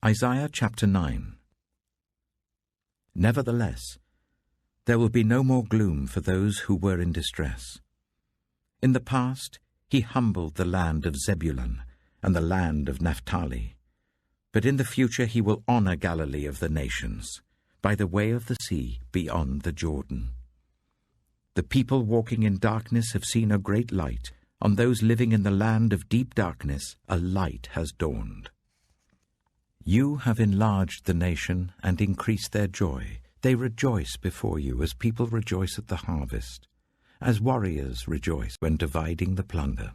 Isaiah chapter 9. Nevertheless, there will be no more gloom for those who were in distress. In the past he humbled the land of Zebulun and the land of Naphtali, but in the future he will honor Galilee of the nations, by the way of the sea beyond the Jordan. The people walking in darkness have seen a great light. On those living in the land of deep darkness a light has dawned. You have enlarged the nation and increased their joy. They rejoice before you as people rejoice at the harvest, as warriors rejoice when dividing the plunder.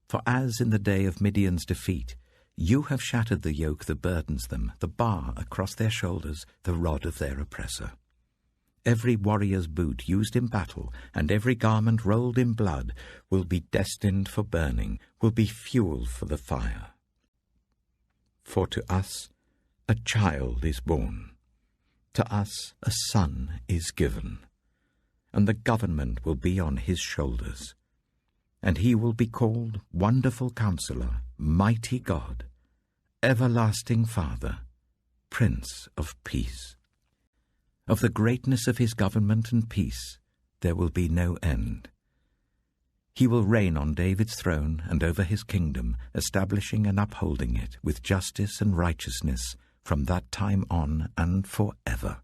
For as in the day of Midian's defeat, you have shattered the yoke that burdens them, the bar across their shoulders, the rod of their oppressor. Every warrior's boot used in battle and every garment rolled in blood will be destined for burning, will be fuel for the fire. For to us a child is born, to us a son is given, and the government will be on his shoulders. And he will be called Wonderful Counselor, Mighty God, Everlasting Father, Prince of Peace. Of the greatness of his government and peace there will be no end. He will reign on David's throne and over his kingdom, establishing and upholding it with justice and righteousness from that time on and forever.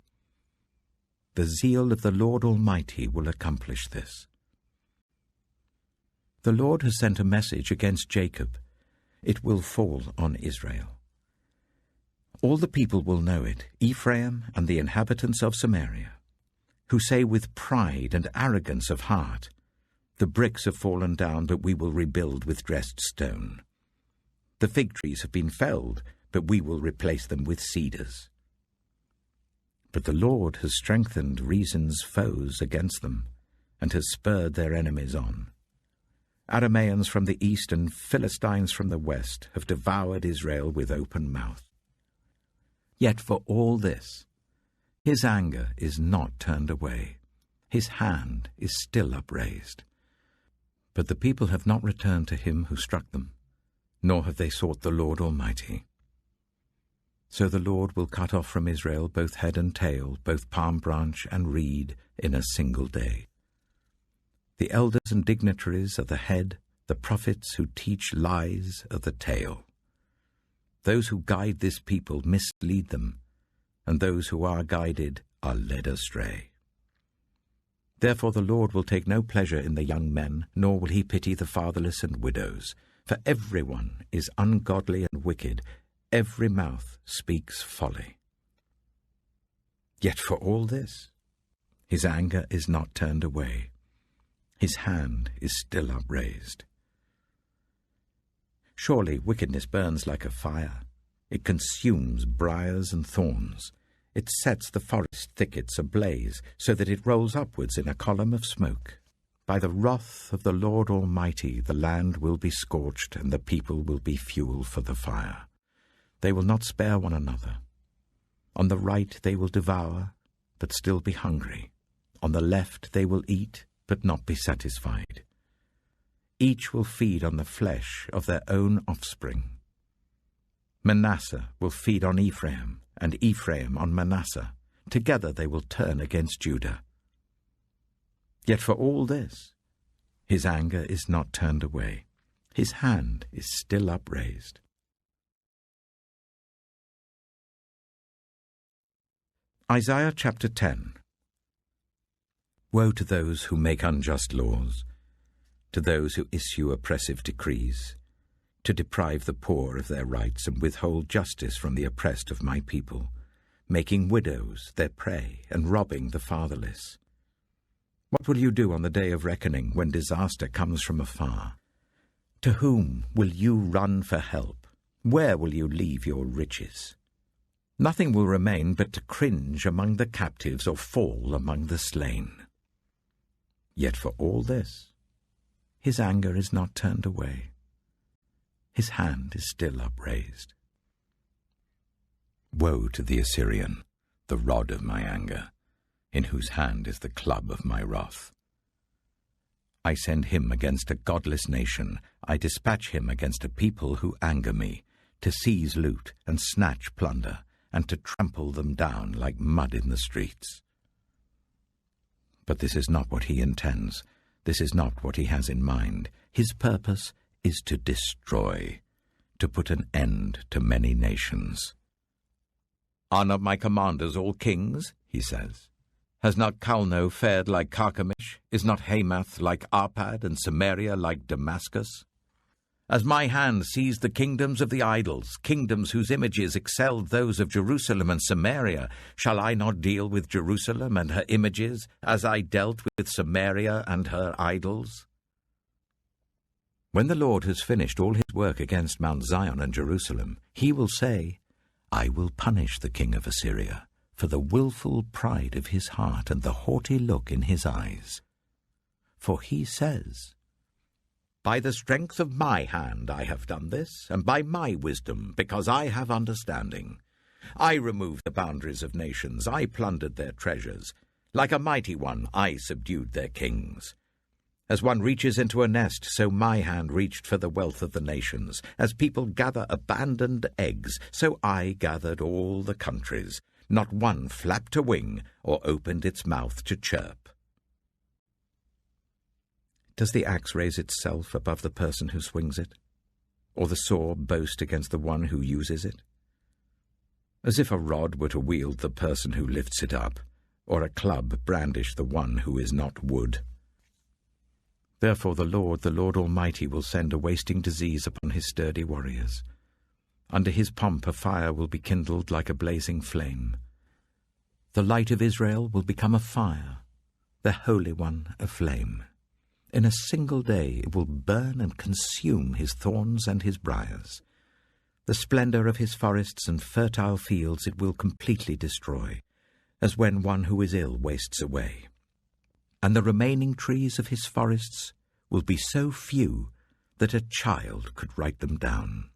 The zeal of the Lord Almighty will accomplish this. The Lord has sent a message against Jacob. It will fall on Israel. All the people will know it, Ephraim and the inhabitants of Samaria, who say with pride and arrogance of heart, the bricks have fallen down, but we will rebuild with dressed stone. The fig trees have been felled, but we will replace them with cedars. But the Lord has strengthened Reason's foes against them, and has spurred their enemies on. Arameans from the east and Philistines from the west have devoured Israel with open mouth. Yet for all this, his anger is not turned away. His hand is still upraised. But the people have not returned to him who struck them, nor have they sought the Lord Almighty. So the Lord will cut off from Israel both head and tail, both palm branch and reed, in a single day. The elders and dignitaries are the head, the prophets who teach lies are the tail. Those who guide this people mislead them, and those who are guided are led astray. Therefore the Lord will take no pleasure in the young men, nor will he pity the fatherless and widows. For everyone is ungodly and wicked, every mouth speaks folly. Yet for all this, his anger is not turned away. His hand is still upraised. Surely wickedness burns like a fire. It consumes briars and thorns. It sets the forest thickets ablaze, so that it rolls upwards in a column of smoke. By the wrath of the Lord Almighty the land will be scorched, and the people will be fuel for the fire. They will not spare one another. On the right they will devour, but still be hungry. On the left they will eat, but not be satisfied. Each will feed on the flesh of their own offspring. Manasseh will feed on Ephraim, and Ephraim on Manasseh. Together they will turn against Judah. Yet for all this, his anger is not turned away. His hand is still upraised. Isaiah chapter 10. Woe to those who make unjust laws, to those who issue oppressive decrees, to deprive the poor of their rights and withhold justice from the oppressed of my people, making widows their prey and robbing the fatherless. What will you do on the day of reckoning when disaster comes from afar? To whom will you run for help? Where will you leave your riches? Nothing will remain but to cringe among the captives or fall among the slain. Yet for all this, his anger is not turned away. His hand is still upraised. Woe to the Assyrian, the rod of my anger, in whose hand is the club of my wrath. I send him against a godless nation. I dispatch him against a people who anger me, to seize loot and snatch plunder, and to trample them down like mud in the streets. But this is not what he intends. This is not what he has in mind. His purpose is to destroy, to put an end to many nations. Are not my commanders all kings? He says. Has not Calno fared like Carchemish? Is not Hamath like Arpad, and Samaria like Damascus? As my hand seized the kingdoms of the idols, kingdoms whose images excelled those of Jerusalem and Samaria, shall I not deal with Jerusalem and her images, as I dealt with Samaria and her idols? When the Lord has finished all his work against Mount Zion and Jerusalem, he will say, I will punish the king of Assyria for the willful pride of his heart and the haughty look in his eyes. For he says, By the strength of my hand I have done this, and by my wisdom, because I have understanding. I removed the boundaries of nations, I plundered their treasures. Like a mighty one, I subdued their kings. As one reaches into a nest, so my hand reached for the wealth of the nations. As people gather abandoned eggs, so I gathered all the countries. Not one flapped a wing or opened its mouth to chirp. Does the axe raise itself above the person who swings it? Or the saw boast against the one who uses it? As if a rod were to wield the person who lifts it up, or a club brandish the one who is not wood. Therefore the Lord Almighty, will send a wasting disease upon his sturdy warriors. Under his pomp a fire will be kindled like a blazing flame. The light of Israel will become a fire, the Holy One a flame. In a single day it will burn and consume his thorns and his briars. The splendor of his forests and fertile fields it will completely destroy, as when one who is ill wastes away. And the remaining trees of his forests will be so few that a child could write them down.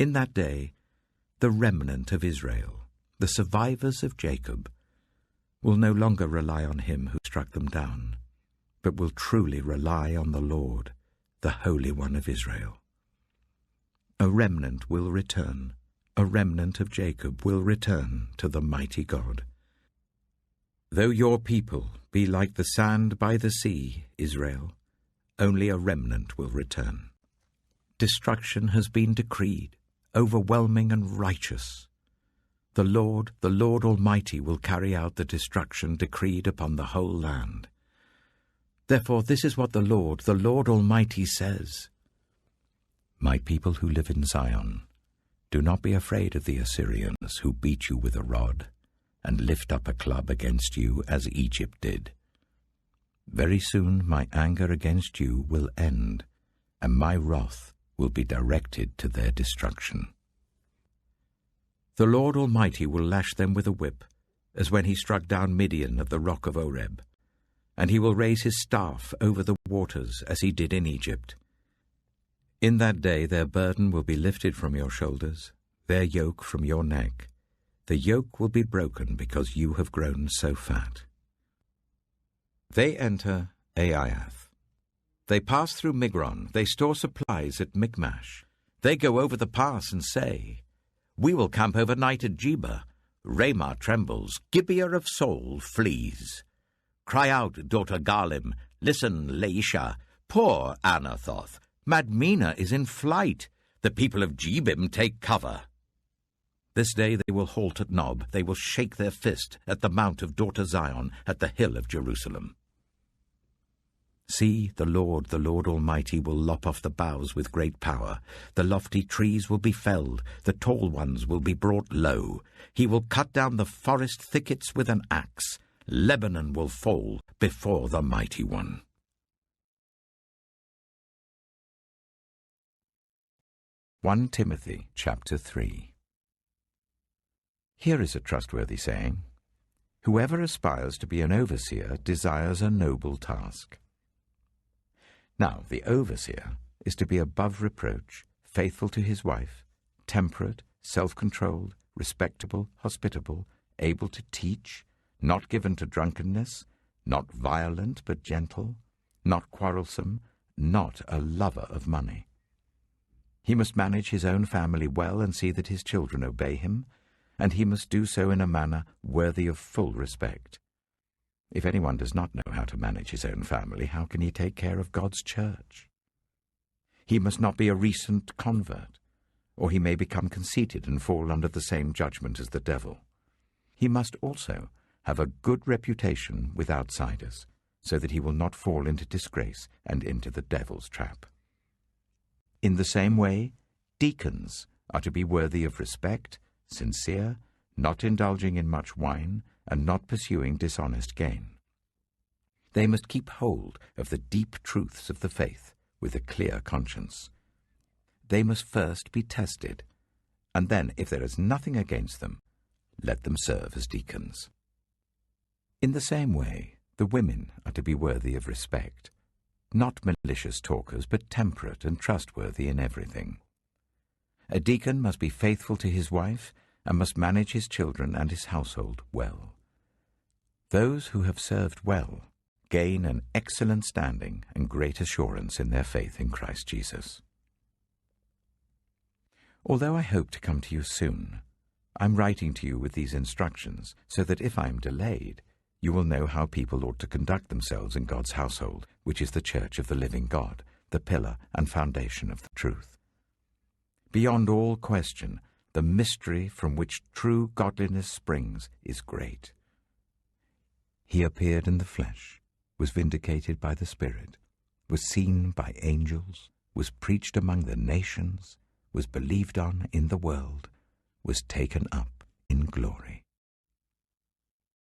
In that day, the remnant of Israel, the survivors of Jacob, will no longer rely on him who struck them down, but will truly rely on the Lord, the Holy One of Israel. A remnant will return, a remnant of Jacob will return to the mighty God. Though your people be like the sand by the sea, Israel, only a remnant will return. Destruction has been decreed, overwhelming and righteous. The Lord Almighty, will carry out the destruction decreed upon the whole land. Therefore this is what the Lord Almighty says. My people who live in Zion, do not be afraid of the Assyrians who beat you with a rod and lift up a club against you as Egypt did. Very soon my anger against you will end, and my wrath will be directed to their destruction. The Lord Almighty will lash them with a whip, as when he struck down Midian at the rock of Oreb, and he will raise his staff over the waters as he did in Egypt. In that day their burden will be lifted from your shoulders, their yoke from your neck. The yoke will be broken because you have grown so fat. They enter Aiath. They pass through Migron. They store supplies at Michmash. They go over the pass and say, We will camp overnight at Jeba. Ramah trembles. Gibeah of Saul flees. Cry out, daughter Garlim. Listen, Laisha. Poor Anathoth. Madmenah is in flight. The people of Jebim take cover. This day they will halt at Nob. They will shake their fist at the mount of daughter Zion, at the hill of Jerusalem. See, the Lord Almighty, will lop off the boughs with great power. The lofty trees will be felled. The tall ones will be brought low. He will cut down the forest thickets with an axe. Lebanon will fall before the mighty one. 1 Timothy chapter 3. Here is a trustworthy saying. Whoever aspires to be an overseer desires a noble task. Now, the overseer is to be above reproach, faithful to his wife, temperate, self-controlled, respectable, hospitable, able to teach, not given to drunkenness, not violent but gentle, not quarrelsome, not a lover of money. He must manage his own family well and see that his children obey him, and he must do so in a manner worthy of full respect. If anyone does not know how to manage his own family, how can he take care of God's church? He must not be a recent convert, or he may become conceited and fall under the same judgment as the devil. He must also have a good reputation with outsiders, so that he will not fall into disgrace and into the devil's trap. In the same way, deacons are to be worthy of respect, sincere, not indulging in much wine, and not pursuing dishonest gain. They must keep hold of the deep truths of the faith with a clear conscience. They must first be tested, and then, if there is nothing against them, let them serve as deacons. In the same way, the women are to be worthy of respect, not malicious talkers, but temperate and trustworthy in everything. A deacon must be faithful to his wife and must manage his children and his household well. Those who have served well gain an excellent standing and great assurance in their faith in Christ Jesus. Although I hope to come to you soon, I'm writing to you with these instructions so that if I am delayed, you will know how people ought to conduct themselves in God's household, which is the church of the living God, the pillar and foundation of the truth. Beyond all question, the mystery from which true godliness springs is great. He appeared in the flesh, was vindicated by the Spirit, was seen by angels, was preached among the nations, was believed on in the world, was taken up in glory.